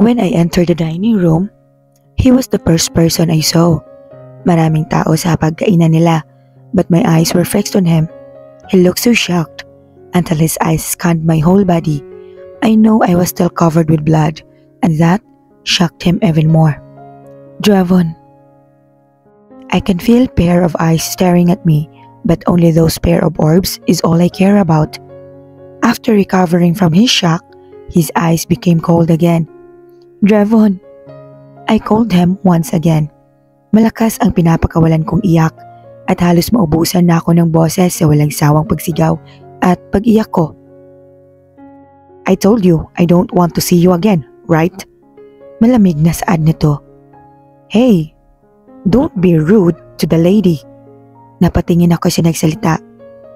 When I entered the dining room, he was the first person I saw. Maraming tao sa pagkainan nila, but my eyes were fixed on him. He looked so shocked until his eyes scanned my whole body. I know I was still covered with blood, and that shocked him even more. Dravon. I can feel a pair of eyes staring at me, but only those pair of orbs is all I care about. After recovering from his shock, his eyes became cold again. Dravon. I called him once again. Malakas ang pinapakawalan kong iyak at halos maubusan na ako ng boses sa walang sawang pagsigaw at pag-iyak ko. I told you I don't want to see you again, right? Malamig na saad nito. Hey, don't be rude to the lady. Napatingin ako sa nagsalita.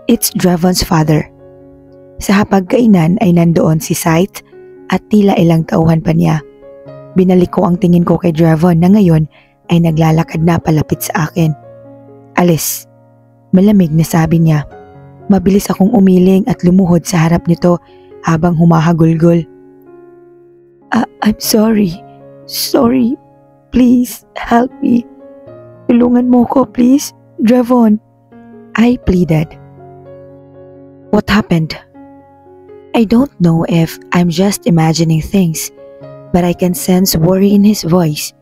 It's Dravon's father. Sa hapagkainan ay nandoon si Scythe at tila ilang tauhan pa niya. Binalik ko ang tingin ko kay Dravon na ngayon ay naglalakad na palapit sa akin. Alis. Malamig na sabi niya. Mabilis akong umiling at lumuhod sa harap nito habang humahagulgol. I'm sorry. Sorry. Please, help me. Tulungan mo ko, please. Dravon. I pleaded. What happened? I don't know if I'm just imagining things, but I can sense worry in his voice.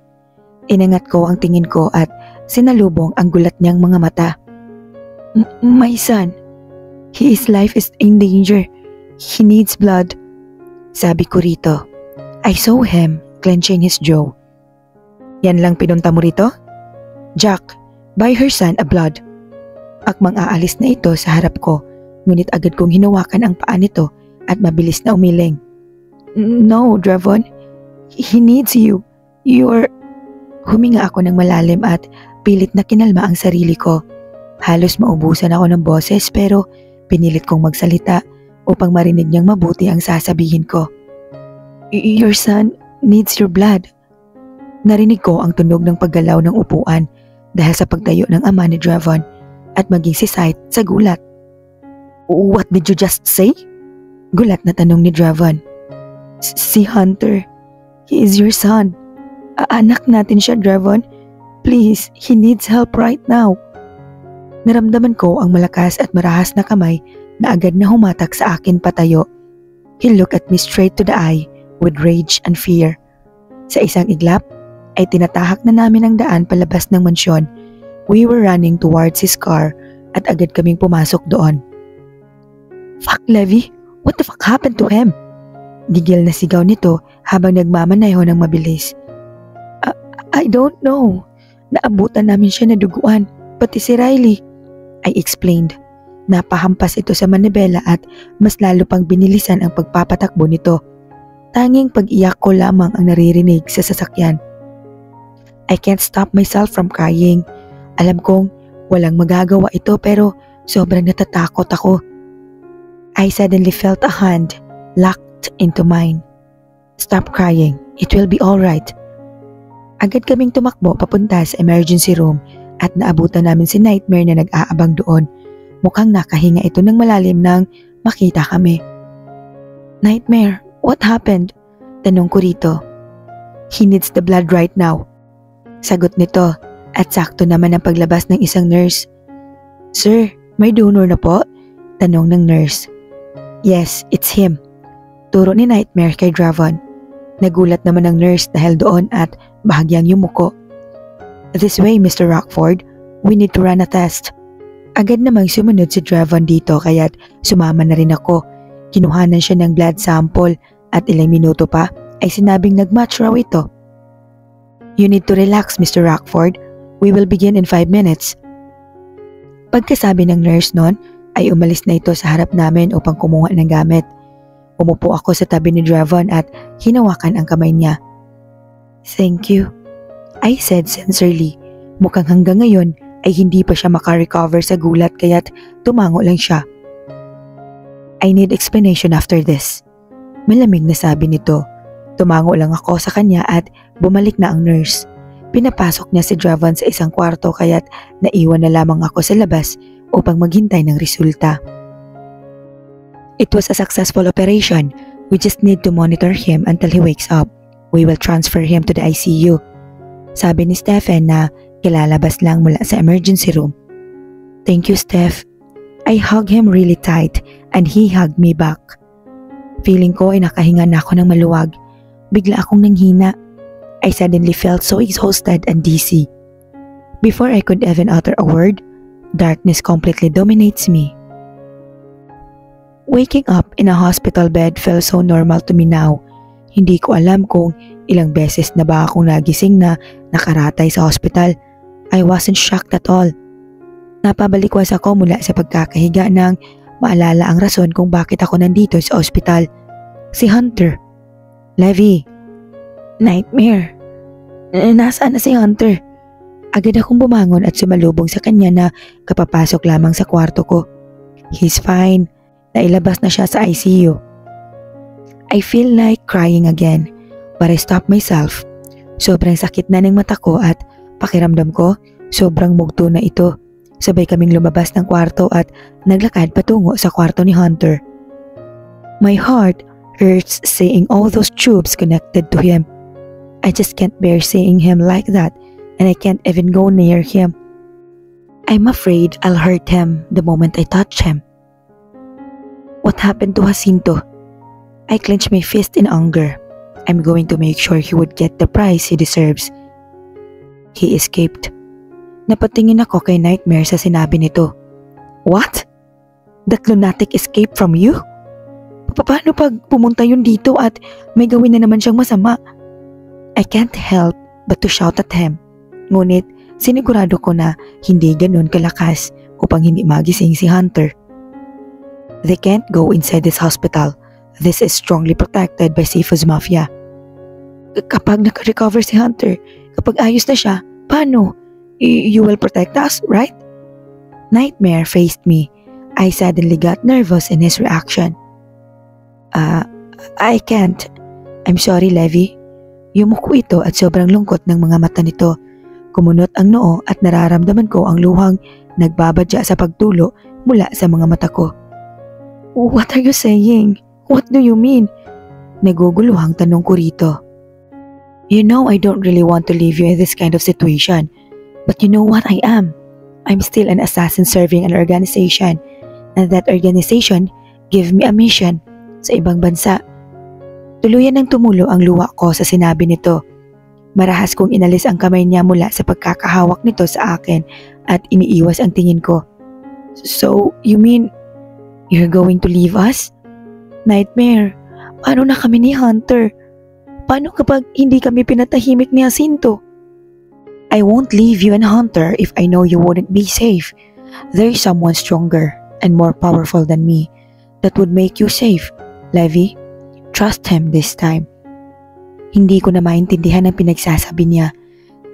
Inangat ko ang tingin ko at sinalubong ang gulat niyang mga mata. My son. His life is in danger. He needs blood. Sabi ko rito. I saw him clenching his jaw. Yan lang pinunta mo rito? Jack, buy her son a blood. Akmang aalis na ito sa harap ko, ngunit agad kong hinawakan ang paa nito at mabilis na umiling. No, Dravon. He needs you. You're... Huminga ako ng malalim at pilit na kinalma ang sarili ko. Halos maubusan ako ng boses pero pinilit kong magsalita upang marinig niyang mabuti ang sasabihin ko. Your son needs your blood. Narinig ko ang tunog ng paggalaw ng upuan dahil sa pagtayo ng ama ni Dravon at maging si Scythe sa gulat. What did you just say? Gulat na tanong ni Dravon. Si Hunter. He is your son. Anak natin siya, Dravon. Please, he needs help right now. Naramdaman ko ang malakas at marahas na kamay na agad na humatak sa akin patayo. He looked at me straight to the eye with rage and fear. Sa isang iglap, ay tinatahak na namin ang daan palabas ng mansyon. We were running towards his car at agad kaming pumasok doon. Fuck, Levi! What the fuck happened to him? Gigil na sigaw nito habang nagmamaneho ng mabilis. I don't know. Naabutan namin siya na duguan, pati si Riley. I explained. Napahampas ito sa manibela at mas lalo pang binilisan ang pagpapatakbo nito. Tanging pag-iyak ko lamang ang naririnig sa sasakyan. I can't stop myself from crying. Alam kong walang magagawa ito pero sobrang natatakot ako. I suddenly felt a hand locked into mine. Stop crying. It will be all right. Agad kaming tumakbo papunta sa emergency room at naabutan namin si Nightmare na nag-aabang doon. Mukhang nakahinga ito ng malalim nang makita kami. Nightmare, what happened? Tanong ko rito. He needs the blood right now. Sagot nito at sakto naman ang paglabas ng isang nurse. Sir, may donor na po? Tanong ng nurse. Yes, it's him. Turo ni Nightmare kay Dravon. Nagulat naman ang nurse dahil doon at bahagyang yumuko. This way, Mr. Rockford. We need to run a test. Agad namang sumunod si Dravon dito kaya't sumama na rin ako. Kinuhanan siya ng blood sample at ilang minuto pa ay sinabing nag-match raw ito. You need to relax, Mr. Rockford. We will begin in 5 minutes. Pagkasabi ng nurse noon ay umalis na ito sa harap namin upang kumuha ng gamit. Umupo ako sa tabi ni Dravon at hinawakan ang kamay niya. Thank you, I said sincerely. Mukhang hanggang ngayon ay hindi pa siya makarecover sa gulat kaya't tumango lang siya. I need explanation after this. Malamig na sabi nito. Tumango lang ako sa kanya at bumalik na ang nurse. Pinapasok niya si Dravon sa isang kwarto kaya't naiwan na lamang ako sa labas upang maghintay ng resulta. It was a successful operation. We just need to monitor him until he wakes up. We will transfer him to the ICU. Sabi ni Stephen na kilalabas lang mula sa emergency room. Thank you, Steph. I hugged him really tight and he hugged me back. Feeling ko ay nakahinga na ako ng maluwag. Bigla akong nanghina. I suddenly felt so exhausted and dizzy. Before I could even utter a word, darkness completely dominates me. Waking up in a hospital bed felt so normal to me now. Hindi ko alam kung ilang beses na ba akong nagising na nakaratay sa hospital. I wasn't shocked at all. Napabalikwas ako mula sa pagkakahiga nang maalala ang rason kung bakit ako nandito sa ospital. Si Hunter. Levi. Nightmare. Nasaan na si Hunter? Agad akong bumangon at sumalubong sa kanya na kapapasok lamang sa kwarto ko. He's fine. Nailabas na siya sa ICU. I feel like crying again, but I stopped myself. Sobrang sakit na ng mata ko at pakiramdam ko, sobrang mugto na ito. Sabay kaming lumabas ng kwarto at naglakad patungo sa kwarto ni Hunter. My heart hurts seeing all those tubes connected to him. I just can't bear seeing him like that and I can't even go near him. I'm afraid I'll hurt him the moment I touch him. What happened to Jacinto? I clenched my fist in anger. I'm going to make sure he would get the prize he deserves. He escaped. Napatingin ako kay Nightmare sa sinabi nito. What? That lunatic escaped from you? Paano pag pumunta yun dito at may gawin na naman siyang masama? I can't help but to shout at him. Ngunit sinigurado ko na hindi ganun kalakas upang hindi magising si Hunter. They can't go inside this hospital. This is strongly protected by Sifu's Mafia. Kapag naka-recover si Hunter, kapag ayos na siya, paano? You will protect us, right? Nightmare faced me. I suddenly got nervous in his reaction. I can't. I'm sorry, Levi. Yumuko ito at sobrang lungkot ng mga mata nito. Kumunot ang noo at nararamdaman ko ang luhang nagbabadya sa pagtulo mula sa mga mata ko. What are you saying? What do you mean? Naguguluhang tanong ko rito. You know I don't really want to leave you in this kind of situation. But you know what I am? I'm still an assassin serving an organization. And that organization gave me a mission sa ibang bansa. Tuluyan ng tumulo ang luha ko sa sinabi nito. Marahas kong inalis ang kamay niya mula sa pagkakahawak nito sa akin at iniiwas ang tingin ko. So, you mean you're going to leave us? Nightmare, paano na kami ni Hunter? Paano kapag hindi kami pinatahimik ni Jacinto? I won't leave you and Hunter if I know you wouldn't be safe. There is someone stronger and more powerful than me that would make you safe. Levi, trust him this time. Hindi ko na maintindihan ang pinagsasabi niya.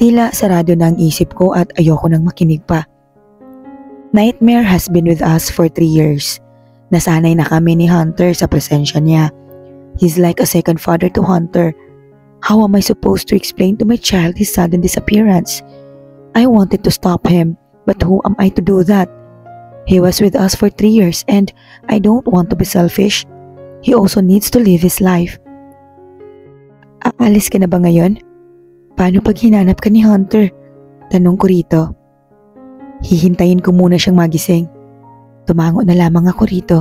Tila sarado na ang isip ko at ayoko nang makinig pa. Nightmare has been with us for 3 years. Nasanay na kami ni Hunter sa presensya niya. He's like a second father to Hunter. How am I supposed to explain to my child his sudden disappearance? I wanted to stop him, but who am I to do that? He was with us for 3 years and I don't want to be selfish. He also needs to live his life. Aalis ka na ba ngayon? Paano pag hinanap ka ni Hunter? Tanong ko rito. Hihintayin ko muna siyang magising. Tumango na lamang ako rito.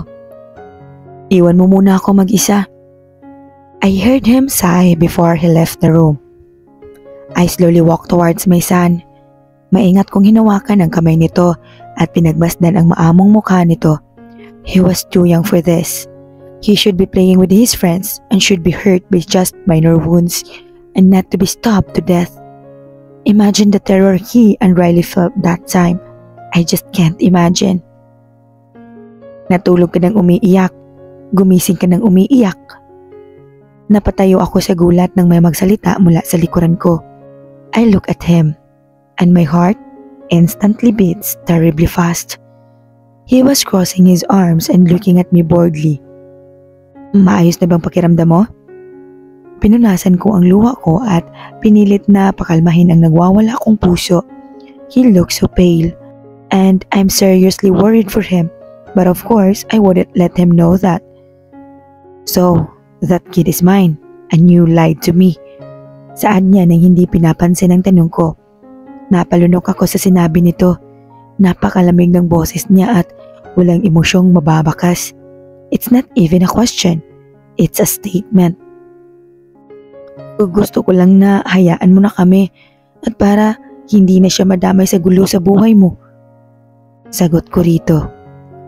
Iwan mo muna ako mag-isa. I heard him sigh before he left the room. I slowly walked towards my son. Maingat kong hinawakan ang kamay nito at pinagmasdan ang maamong mukha nito. He was too young for this. He should be playing with his friends and should be hurt by just minor wounds and not to be stopped to death. Imagine the terror he and Riley felt that time. I just can't imagine. Natulog ka ng umiiyak. Gumising ka ng umiiyak. Napatayo ako sa gulat nang may magsalita mula sa likuran ko. I look at him and my heart instantly beats terribly fast. He was crossing his arms and looking at me boredly. Maayos na bang pakiramdam mo? Pinunasan ko ang luha ko at pinilit na pakalmahin ang nagwawala kong puso. He looked so pale and I'm seriously worried for him. But of course, I wouldn't let him know that. So, that kid is mine, and you lied to me. Saad niya nang hindi pinapansin ang tanong ko. Napalunok ako sa sinabi nito. Napakalamig ng boses niya at walang emosyong mababakas. It's not even a question. It's a statement. Gusto ko lang na hayaan mo na kami at para hindi na siya madamay sa gulo sa buhay mo. Sagot ko rito.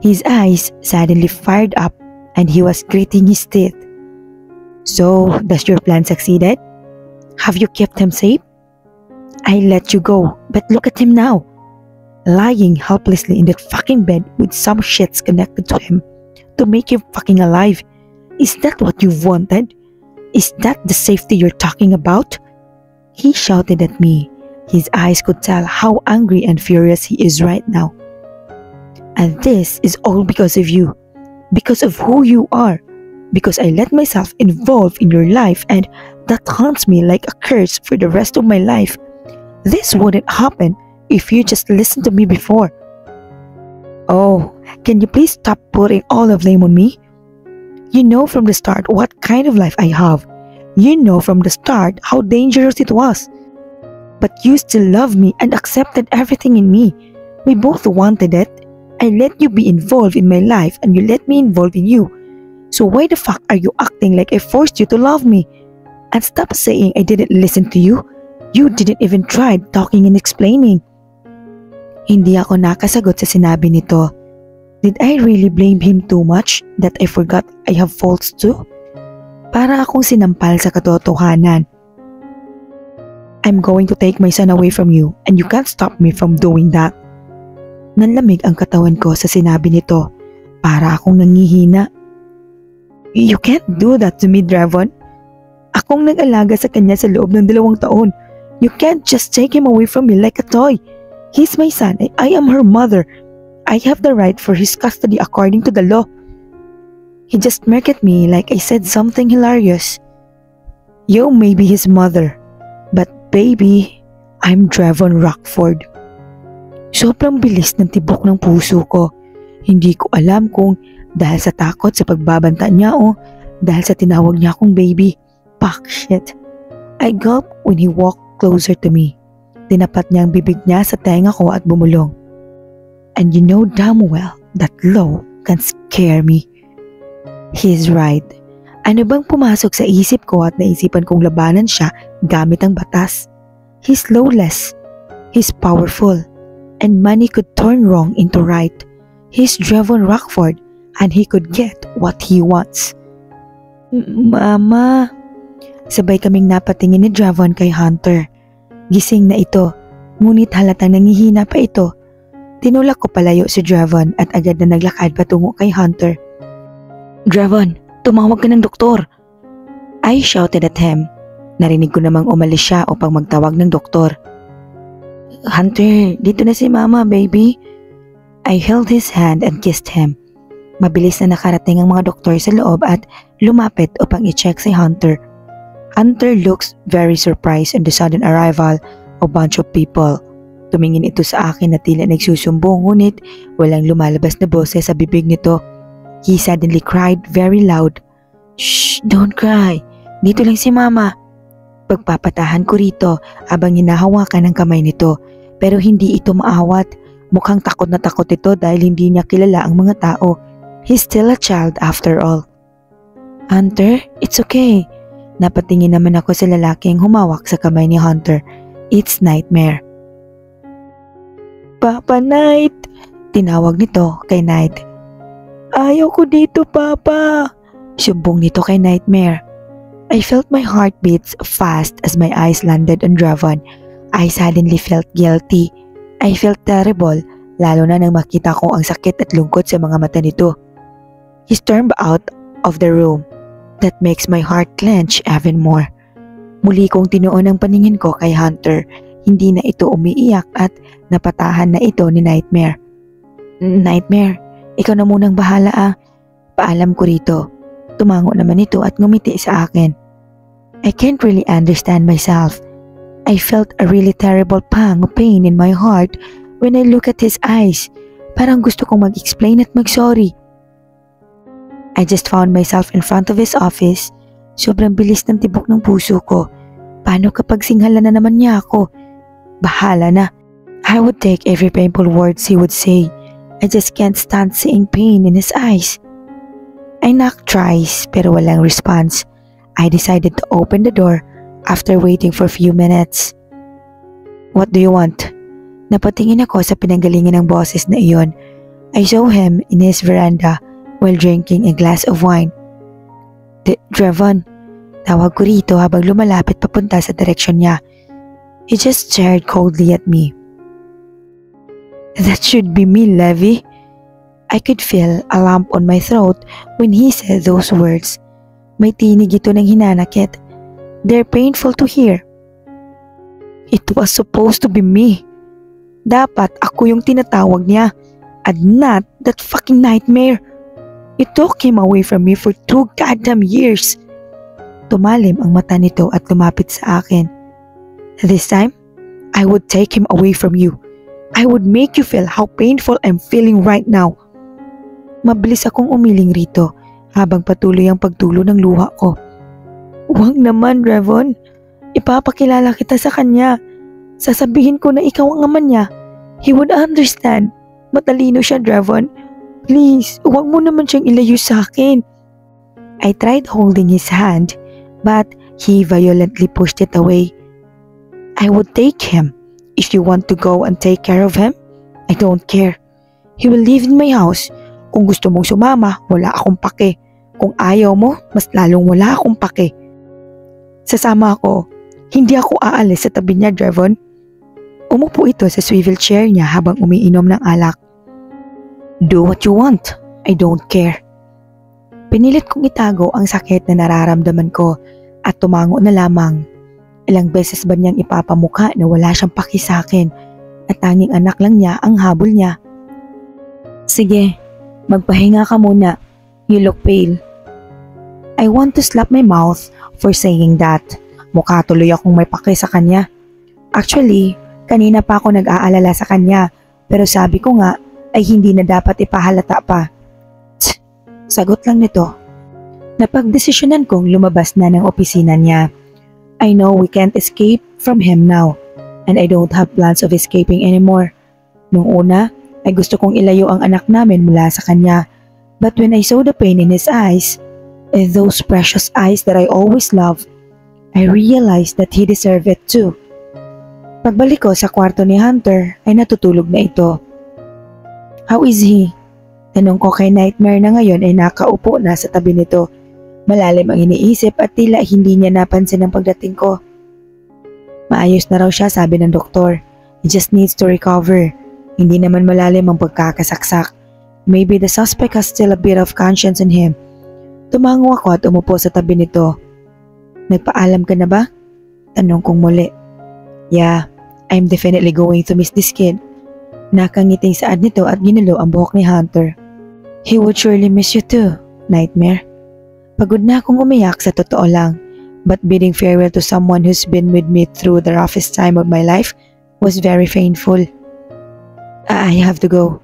His eyes suddenly fired up and he was gritting his teeth. So, does your plan succeeded? Have you kept him safe? I let you go, but look at him now. Lying helplessly in that fucking bed with some shits connected to him to make him fucking alive. Is that what you wanted? Is that the safety you're talking about? He shouted at me. His eyes could tell how angry and furious he is right now. And this is all because of you. Because of who you are. Because I let myself involve in your life and that haunts me like a curse for the rest of my life. This wouldn't happen if you just listened to me before. Oh, can you please stop putting all the blame on me? You know from the start what kind of life I have. You know from the start how dangerous it was. But you still love me and accepted everything in me. We both wanted it. I let you be involved in my life and you let me involve in you. So why the fuck are you acting like I forced you to love me? And stop saying I didn't listen to you. You didn't even try talking and explaining. Hindi ako nakasagot sa sinabi nito. Did I really blame him too much that I forgot I have faults too? Para akong sinampal sa katotohanan. I'm going to take my son away from you and you can't stop me from doing that. Nanlamig ang katawan ko sa sinabi nito. Para akong nangihina. You can't do that to me, Dravon. Akong nag-alaga sa kanya sa loob ng 2 taon. You can't just take him away from me like a toy. He's my son and I am her mother. I have the right for his custody according to the law. He just smirked at me like I said something hilarious. You may be his mother, but baby, I'm Dravon Rockford. Sobrang bilis ng tibok ng puso ko. Hindi ko alam kung dahil sa takot sa pagbabanta niya o dahil sa tinawag niya akong baby. Fuck shit. I gulped when he walked closer to me. Tinapat niya ang bibig niya sa tenga ko at bumulong. And you know damn well that law can scare me. He's right. Ano bang pumasok sa isip ko at naisipan kong labanan siya gamit ang batas? He's lawless. He's powerful. And money could turn wrong into right. He's Dravon Rockford and he could get what he wants. Mama. Sabay kaming napatingin ni Dravon kay Hunter. Gising na ito, ngunit halatang nangihina pa ito. Tinulak ko palayo si Dravon at agad na naglakad patungo kay Hunter. Dravon, tumawag ka ng doktor. I shouted at him. Narinig ko namang umalis siya upang magtawag ng doktor. Hunter, dito na si Mama, baby. I held his hand and kissed him. Mabilis na nakarating ang mga doktor sa loob at lumapit upang i-check si Hunter. Hunter looks very surprised in the sudden arrival of a bunch of people. Tumingin ito sa akin na tila nagsusumbong ngunit walang lumalabas na boses sa bibig nito. He suddenly cried very loud. Shh, don't cry. Dito lang si Mama. Pagpapatahan ko rito habang hinahawakan ang kamay nito pero hindi ito maawat. Mukhang takot na takot ito dahil hindi niya kilala ang mga tao. He's still a child after all. Hunter, it's okay. Napatingin naman ako sa lalaking humawak sa kamay ni Hunter. It's Nightmare. Papa Night! Tinawag nito kay Night. Ayaw ko dito, Papa! Sumbong nito kay Nightmare. I felt my heart beats fast as my eyes landed on Dravon. I suddenly felt guilty. I felt terrible, lalo na nang makita ko ang sakit at lungkot sa mga mata nito. He stormed out of the room. That makes my heart clench even more. Muli kong tinuon ang paningin ko kay Hunter. Hindi na ito umiiyak at napatahan na ito ni Nightmare. Nightmare, ikaw na munang bahala ah. Paalam ko rito. Tumango naman ito at ngumiti sa akin. I can't really understand myself. I felt a really terrible pang of pain in my heart when I look at his eyes. Parang gusto kong mag-explain at mag-sorry. I just found myself in front of his office. Sobrang bilis ng tibok ng puso ko. Paano kapag singhala na naman niya ako? Bahala na. I would take every painful words he would say. I just can't stand seeing pain in his eyes. I knocked thrice pero walang response. I decided to open the door after waiting for a few minutes. What do you want? Napatingin ako sa pinanggalingan ng boses na iyon. I saw him in his veranda while drinking a glass of wine. Drevon, tawag ko rito habang lumalapit papunta sa direksyon niya. He just stared coldly at me. That should be me, Levi. I could feel a lump on my throat when he said those words. May tinig ito ng hinanakit. They're painful to hear. It was supposed to be me. Dapat ako yung tinatawag niya and not that fucking nightmare. You took him away from me for 2 goddamn years. Tumalim ang mata nito at lumapit sa akin. This time, I would take him away from you. I would make you feel how painful I'm feeling right now. Mabilis akong umiling rito habang patuloy ang pagtulo ng luha ko. Huwag naman, Drevon. Ipapakilala kita sa kanya. Sasabihin ko na ikaw ang ama niya. He would understand. Matalino siya, Drevon. Please, huwag mo naman siyang ilayo sa akin. I tried holding his hand, but he violently pushed it away. I would take him. If you want to go and take care of him, I don't care. He will live in my house. Kung gusto mong sumama, wala akong pake. Kung ayaw mo, mas lalong wala akong pake. Sasama ako. Hindi ako aalis sa tabi niya, Drevon. Umupo ito sa swivel chair niya habang umiinom ng alak. Do what you want. I don't care. Pinilit kong itago ang sakit na nararamdaman ko at tumango na lamang. Ilang beses ba niyang ipapamukha na wala siyang paki sa akin at tanging anak lang niya ang habol niya. Sige, magpahinga ka muna. You look pale. I want to slap my mouth for saying that. Mukha tuloy akong may paki sa kanya. Actually, kanina pa ako nag-aalala sa kanya pero sabi ko nga ay hindi na dapat ipahalata pa. Tsk, sagot lang nito. Napagdesisyonan kong lumabas na ng opisina niya. I know we can't escape from him now and I don't have plans of escaping anymore. Nung una, ay gusto kong ilayo ang anak namin mula sa kanya. But when I saw the pain in his eyes, and those precious eyes that I always loved, I realized that he deserved it too. Pagbalik ko sa kwarto ni Hunter ay natutulog na ito. How is he? Tanong ko kay Nightmare na ngayon ay nakaupo na sa tabi nito. Malalim ang iniisip at tila hindi niya napansin ang pagdating ko. Maayos na raw siya, sabi ng doktor. He just needs to recover. Hindi naman malalim ang pagkakasaksak. Maybe the suspect has still a bit of conscience in him. Tumango ako at umupo sa tabi nito. Nagpaalam ka na ba? Tanong kong muli. Yeah, I'm definitely going to miss this kid. Nakangiting saad nito at ginulo ang buhok ni Hunter. He would surely miss you too, Nightmare. Pagod na akong umiyak sa totoo lang, but bidding farewell to someone who's been with me through the roughest time of my life was very painful. I have to go.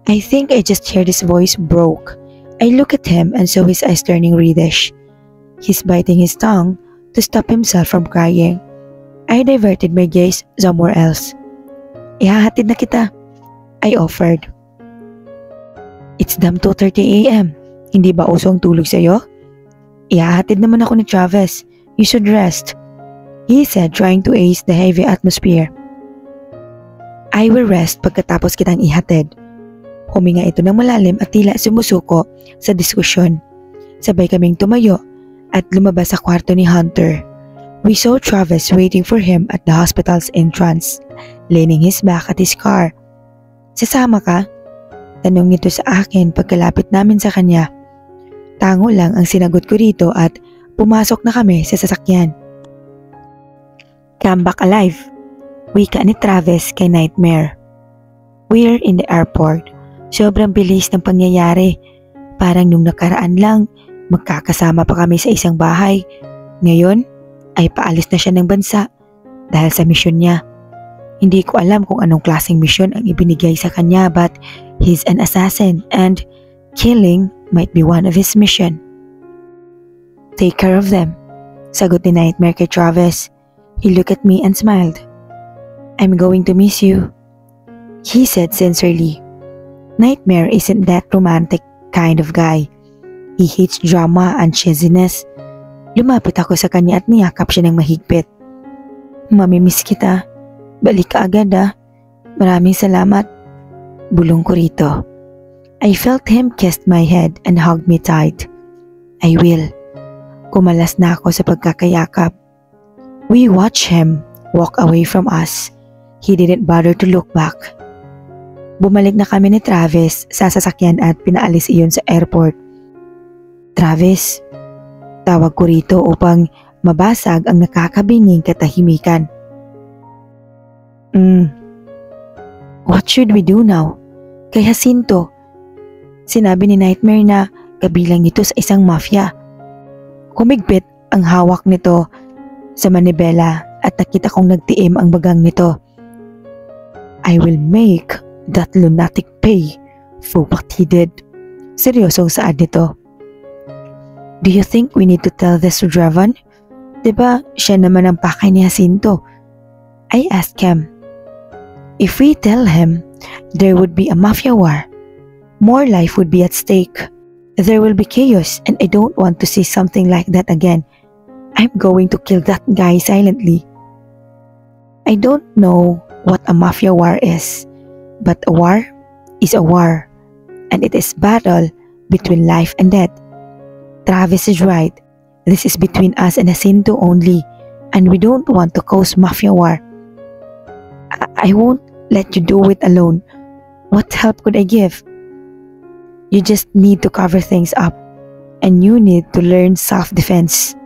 I think I just heard his voice broke. I look at him and saw his eyes turning reddish. He's biting his tongue to stop himself from crying. I diverted my gaze somewhere else. Ihahatid na kita, I offered. It's damn 2:30 a.m. Hindi ba uso ang tulog sa'yo? Ihahatid naman ako ni Travis. You should rest, he said, trying to ease the heavy atmosphere. I will rest pagkatapos kitang ihatid. Huminga ito ng malalim at tila sumusuko sa diskusyon. Sabay kaming tumayo at lumabas sa kwarto ni Hunter. We saw Travis waiting for him at the hospital's entrance, leaning his back at his car. Sasama ka? Tanong nito sa akin pagkalapit namin sa kanya. Tango lang ang sinagot ko rito at pumasok na kami sa sasakyan. Come back alive, wika ni Travis kay Nightmare. We're in the airport. Sobrang bilis ng pangyayari. Parang nung nakaraan lang, magkakasama pa kami sa isang bahay. Ngayon, ay paalis na siya ng bansa dahil sa misyon niya. Hindi ko alam kung anong klaseng misyon ang ibinigay sa kanya but he's an assassin and killing might be one of his mission. Take care of them. Sagot ni Nightmare kay Travis. He looked at me and smiled. I'm going to miss you, he said sincerely. Nightmare isn't that romantic kind of guy. He hates drama and cheesiness. Lumapit ako sa kanya at niyakap siya ng mahigpit. Mamimiss kita. Balik ka agad ah. Maraming salamat. Bulong ko rito. I felt him kiss my head and hug me tight. I will. Kumalas na ako sa pagkakayakap. We watched him walk away from us. He didn't bother to look back. Bumalik na kami ni Travis sa sasakyan at pinaalis iyon sa airport. Travis, tawag ko rito upang mabasag ang nakakabining katahimikan. What should we do now? Kay Jacinto, sinabi ni Nightmare na kabilang ito sa isang mafia. Kumigpit ang hawak nito sa manibela at nakita kong nagtiim ang bagang nito. I will make that lunatic pay for what he did. Seryosong saad nito. Do you think we need to tell this to Draven? Diba siya naman ang pakay ni Jacinto? I asked him. If we tell him, there would be a mafia war. More life would be at stake. There will be chaos and I don't want to see something like that again. I'm going to kill that guy silently. I don't know what a mafia war is, but a war is a war, and it is battle between life and death. Travis is right. This is between us and Jacinto only, and we don't want to cause mafia war. I won't let you do it alone. What help could I give? You just need to cover things up, and you need to learn self-defense.